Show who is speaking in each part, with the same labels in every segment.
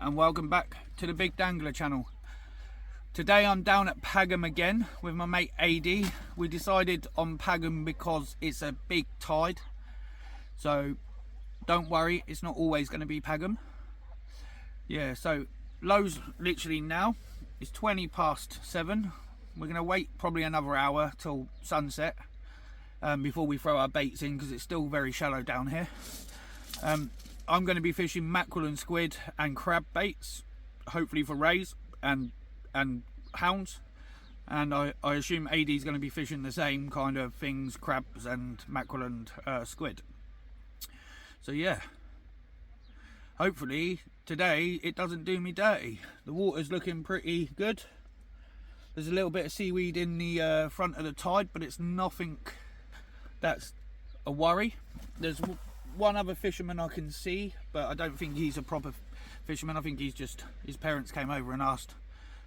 Speaker 1: and welcome back to the BigDAN'gler channel. Today I'm down at Pagham again with my mate AD. We decided on Pagham because it's a big tide, so don't worry, it's not always going to be Pagham. Yeah, so lows literally now, it's 20 past 7. We're going to wait probably another hour till sunset before we throw our baits in because it's still very shallow down here. I'm going to be fishing mackerel and squid and crab baits, hopefully for rays and hounds, and I assume AD is going to be fishing the same kind of things, crabs and mackerel and squid. So yeah, hopefully today it doesn't do me dirty. The water's looking pretty good. There's a little bit of seaweed in the front of the tide, but it's nothing that's a worry. There's one other fisherman I can see, but I don't think he's a proper fisherman. I think he's just, his parents came over and asked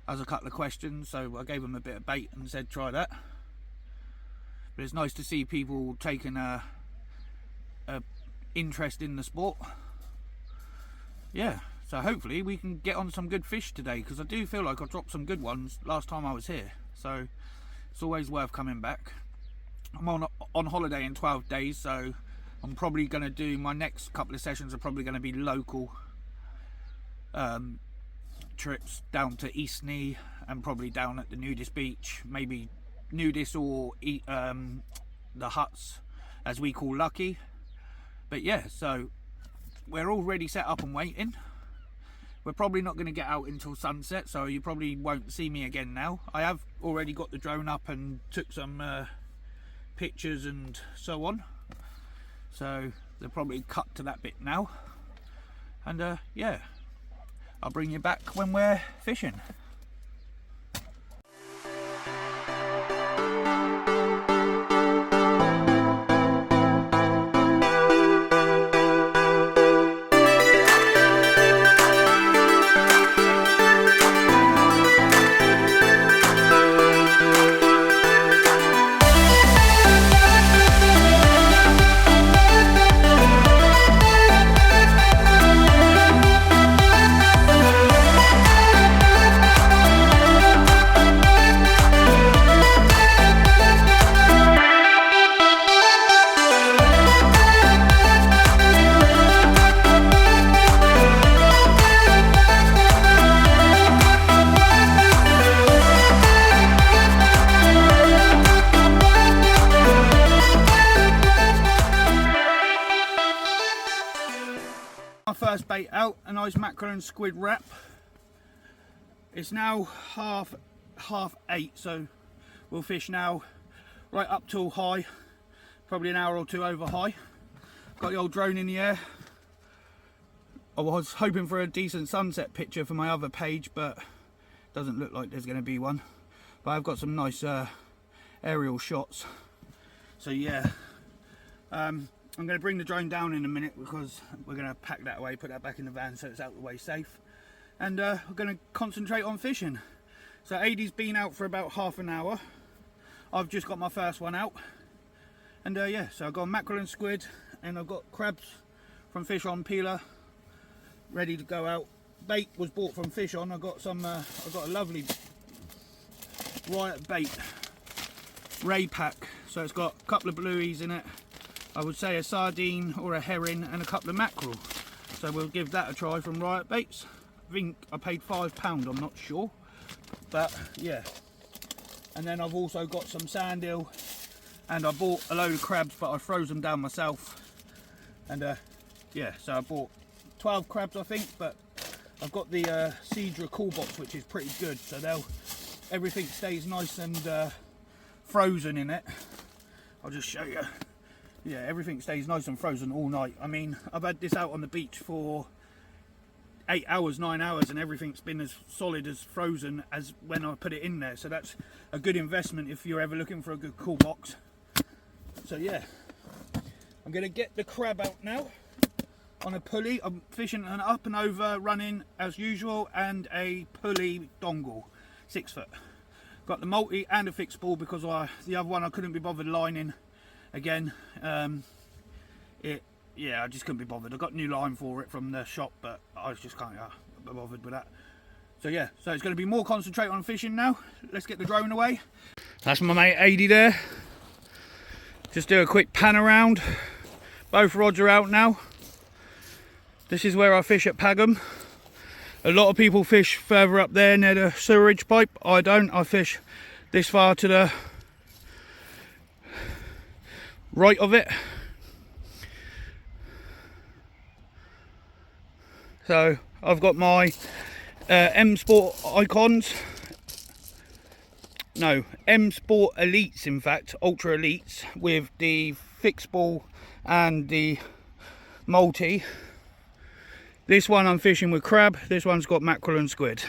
Speaker 1: us a couple of questions, so I gave him a bit of bait and said try that. But it's nice to see people taking a interest in the sport. Yeah, so hopefully we can get on some good fish today, because I do feel like I dropped some good ones last time I was here, so it's always worth coming back. I'm on holiday in 12 days, so I'm probably going to do, my next couple of sessions are probably going to be local trips down to Eastney and probably down at the nudist beach, maybe nudist or the huts as we call Lucky. But yeah, so we're already set up and waiting. We're probably not going to get out until sunset, so you probably won't see me again now. I have already got the drone up and took some pictures and so on, so they'll probably cut to that bit now, and yeah, I'll bring you back when we're fishing. My first bait out, a nice mackerel and squid wrap. It's now half 8, so we'll fish now right up till high, probably an hour or two over high. Got the old drone in the air. I was hoping for a decent sunset picture for my other page, but doesn't look like there's going to be one. But I've got some nice aerial shots. So yeah, I'm going to bring the drone down in a minute because we're going to pack that away, put that back in the van so it's out the way safe. And we're going to concentrate on fishing. So AD's been out for about half an hour. I've just got my first one out. And yeah, so I've got mackerel and squid, and I've got crabs from Fish On Peeler ready to go out. Bait was bought from Fish On. I've got some, I've got a lovely Riot bait ray pack. So it's got a couple of blueies in it, I would say a sardine or a herring, and a couple of mackerel. So we'll give that a try from Riot Baits. I think I paid £5, I'm not sure, but yeah. And then I've also got some sand eel, and I bought a load of crabs, but I froze them down myself. And yeah, so I bought 12 crabs I think, but I've got the Cedra cool box, which is pretty good, so everything stays nice and frozen in it. I'll just show you. Yeah, everything stays nice and frozen all night. I mean, I've had this out on the beach for 8 hours, 9 hours, and everything's been as solid as frozen as when I put it in there. So that's a good investment if you're ever looking for a good cool box. So yeah, I'm going to get the crab out now on a pulley. I'm fishing an up and over running as usual, and a pulley dongle, 6 foot. Got the multi and a fixed ball because the other one I couldn't be bothered lining again. Yeah, I just couldn't be bothered. I got new line for it from the shop, but I just can't. bothered with that. So yeah, so it's going to be more concentrate on fishing now. Let's get the drone away. That's my mate 80 there. Just do a quick pan around. Both rods are out now. This is where I fish at Pagham. A lot of people fish further up there near the sewerage pipe. I don't. I fish this far to the right of it. So I've got my M Sport Icons. No, M Sport Elites, in fact, Ultra Elites, with the fixed ball and the multi. This one I'm fishing with crab, this one's got mackerel and squid.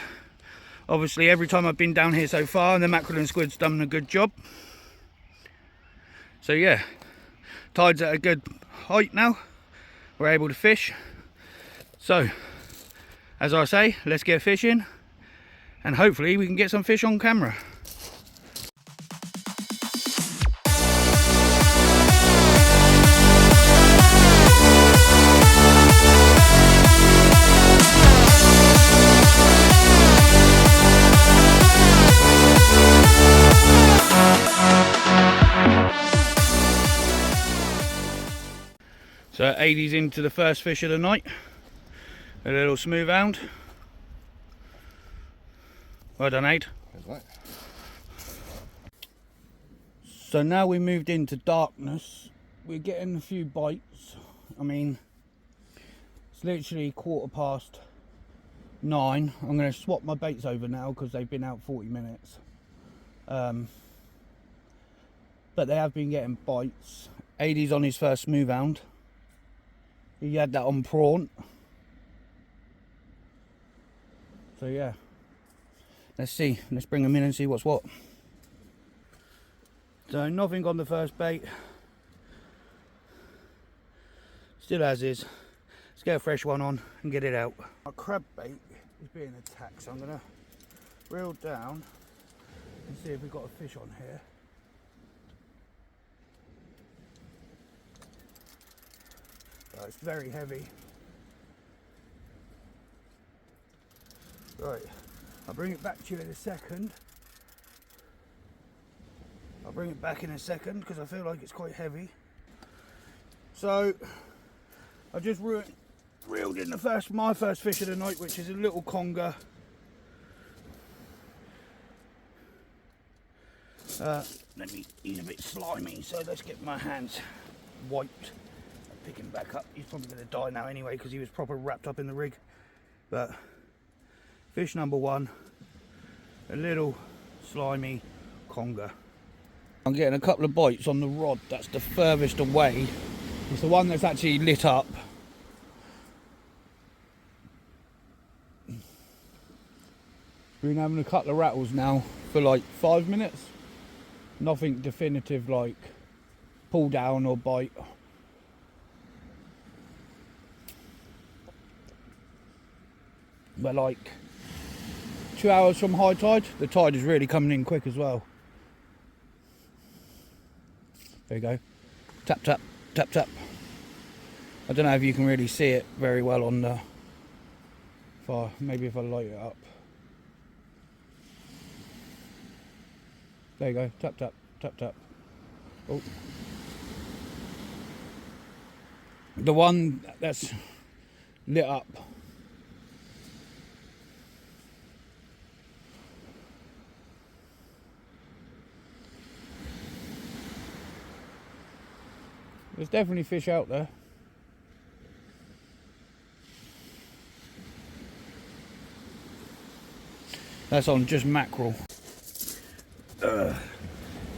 Speaker 1: Obviously every time I've been down here so far, the mackerel and squid's done a good job. So yeah, tide's at a good height now, we're able to fish. So, as I say, let's get fishing, and hopefully we can get some fish on camera. So 80's into the first fish of the night, a little smooth hound. Well done, 8. So now we moved into darkness, we're getting a few bites. I mean, it's literally 9:15. I'm going to swap my baits over now because they've been out 40 minutes. But they have been getting bites. 80's on his first smooth hound. He had that on prawn. So yeah, let's see. Let's bring him in and see what's what. So nothing on the first bait. Still as is. Let's get a fresh one on and get it out. Our crab bait is being attacked, so I'm gonna reel down and see if we've got a fish on here. Oh, it's very heavy. Right, I'll bring it back to you in a second. I'll bring it back in a second because I feel like it's quite heavy. So, I just reeled in my first fish of the night, which is a little conger. He's a bit slimy, so let's get my hands wiped. Pick him back up. He's probably going to die now anyway because he was proper wrapped up in the rig. But fish number 1, a little slimy conger. I'm getting a couple of bites on the rod that's the furthest away. It's the one that's actually lit up. Been having a couple of rattles now for like 5 minutes. Nothing definitive like pull down or bite. But like 2 hours from high tide, the tide is really coming in quick as well. There you go. Tap, tap, tap, tap. I don't know if you can really see it very well on the far. Maybe if I light it up. There you go. Tap, tap, tap, tap. Oh. The one that's lit up. There's definitely fish out there. That's on just mackerel.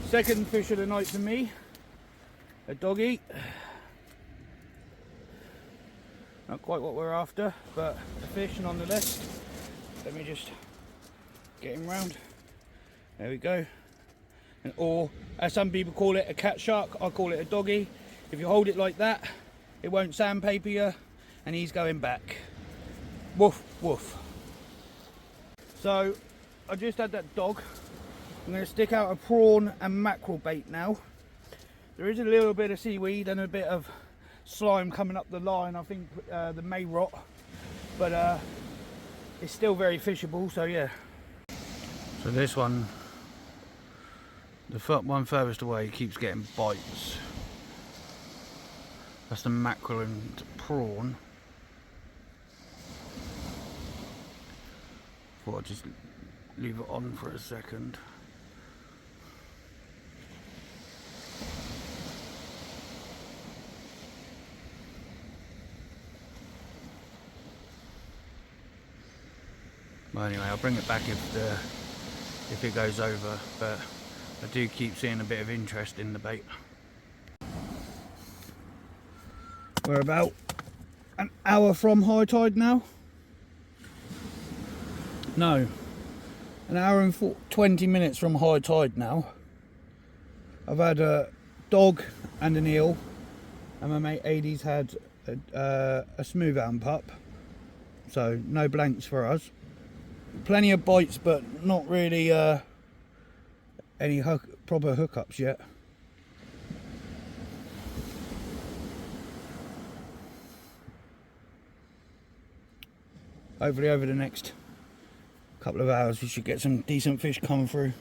Speaker 1: Second fish of the night for me. A doggy. Not quite what we're after, but a fish nonetheless. Let me just get him round. There we go. Or, as some people call it, a cat shark. I call it a doggy. If you hold it like that, it won't sandpaper you, and he's going back. Woof, woof. So, I just had that dog. I'm going to stick out a prawn and mackerel bait now. There is a little bit of seaweed and a bit of slime coming up the line. I think the may rot. But it's still very fishable, so yeah. So this one, the one furthest away, keeps getting bites. That's the mackerel and prawn. Thought I'd just leave it on for a second. Well, anyway, I'll bring it back if it goes over, but I do keep seeing a bit of interest in the bait. We're about an hour from high tide now. No, an hour and 20 minutes from high tide now. I've had a dog and an eel, and my mate Adie's had a smooth arm pup, so no blanks for us. Plenty of bites, but not really any proper hookups yet. Hopefully over the next couple of hours we should get some decent fish come through.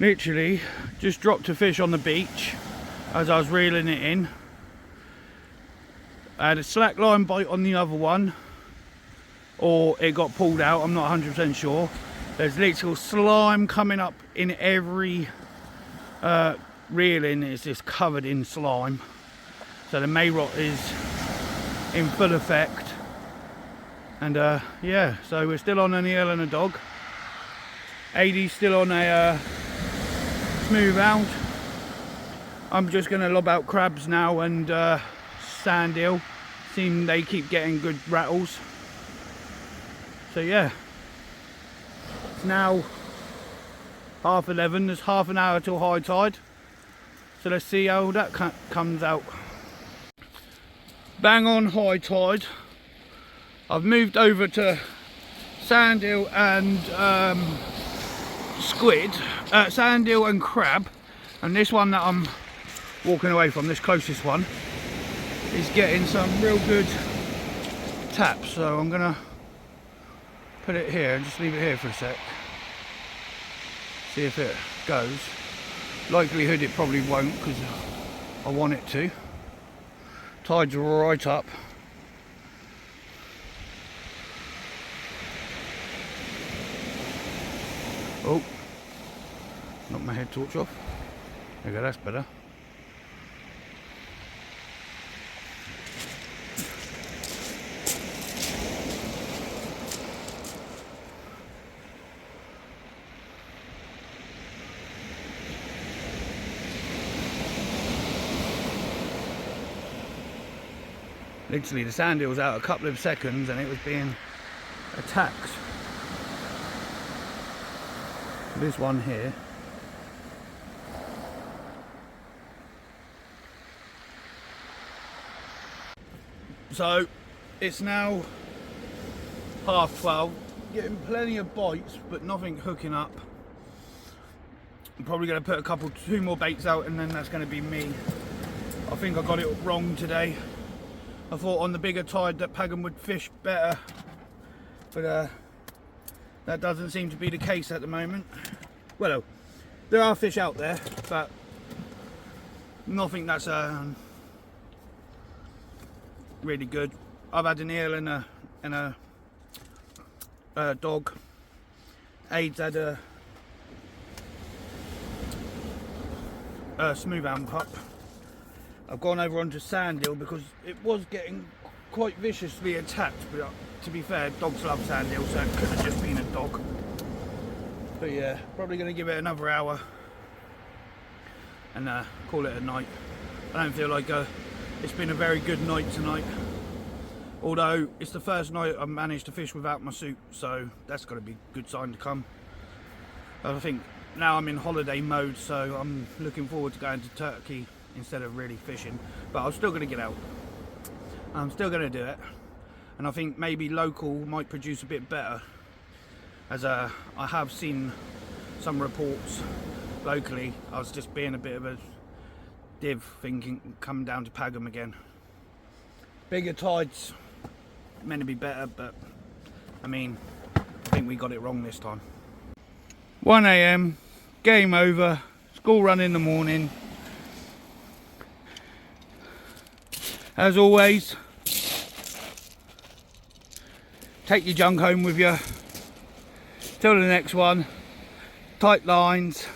Speaker 1: Literally just dropped a fish on the beach as I was reeling it in. I had a slack line bite on the other one, or it got pulled out, I'm not 100% sure. There's literal slime coming up in every reeling, it's just covered in slime. So the mayrot is in full effect. And yeah, so we're still on an eel and a dog. Adie's still on a smooth round. I'm just going to lob out crabs now and sand eel. Seem they keep getting good rattles. So yeah, it's now 11:30. There's half an hour till high tide. So let's see how that comes out. Bang on high tide. I've moved over to sand eel and squid, sand eel and crab, and this one that I'm walking away from, this closest one, is getting some real good taps. So I'm gonna put it here and just leave it here for a sec, see if it goes. Likelihood it probably won't, because I want it to. Tide's right up. Oh, knocked my head torch off. There you go, that's better. Literally the sand eel was out a couple of seconds and it was being attacked. This one here. So it's now 12:30, getting plenty of bites but nothing hooking up. I'm probably going to put two more baits out and then that's going to be me. I think I got it wrong today. I thought on the bigger tide that Pagham would fish better, but that doesn't seem to be the case at the moment. Well, there are fish out there, but nothing that's really good. I've had an eel and a dog. Aid's had a smooth arm pup. I've gone over onto sand eel because it was getting quite viciously attacked, but to be fair, dogs love sand eel, so it could have just been a dog. But yeah, probably going to give it another hour and call it a night. I don't feel like it's been a very good night tonight, although it's the first night I've managed to fish without my suit, so that's got to be a good sign to come. I think now I'm in holiday mode, so I'm looking forward to going to Turkey instead of really fishing, but I'm still going to get out. I'm still going to do it, and I think maybe local might produce a bit better, as I have seen some reports locally. I was just being a bit of a div thinking coming down to Pagham again. Bigger tides meant to be better, but I mean, I think we got it wrong this time. 1 AM, game over, school run in the morning. As always, take your junk home with you. Till the next one, tight lines.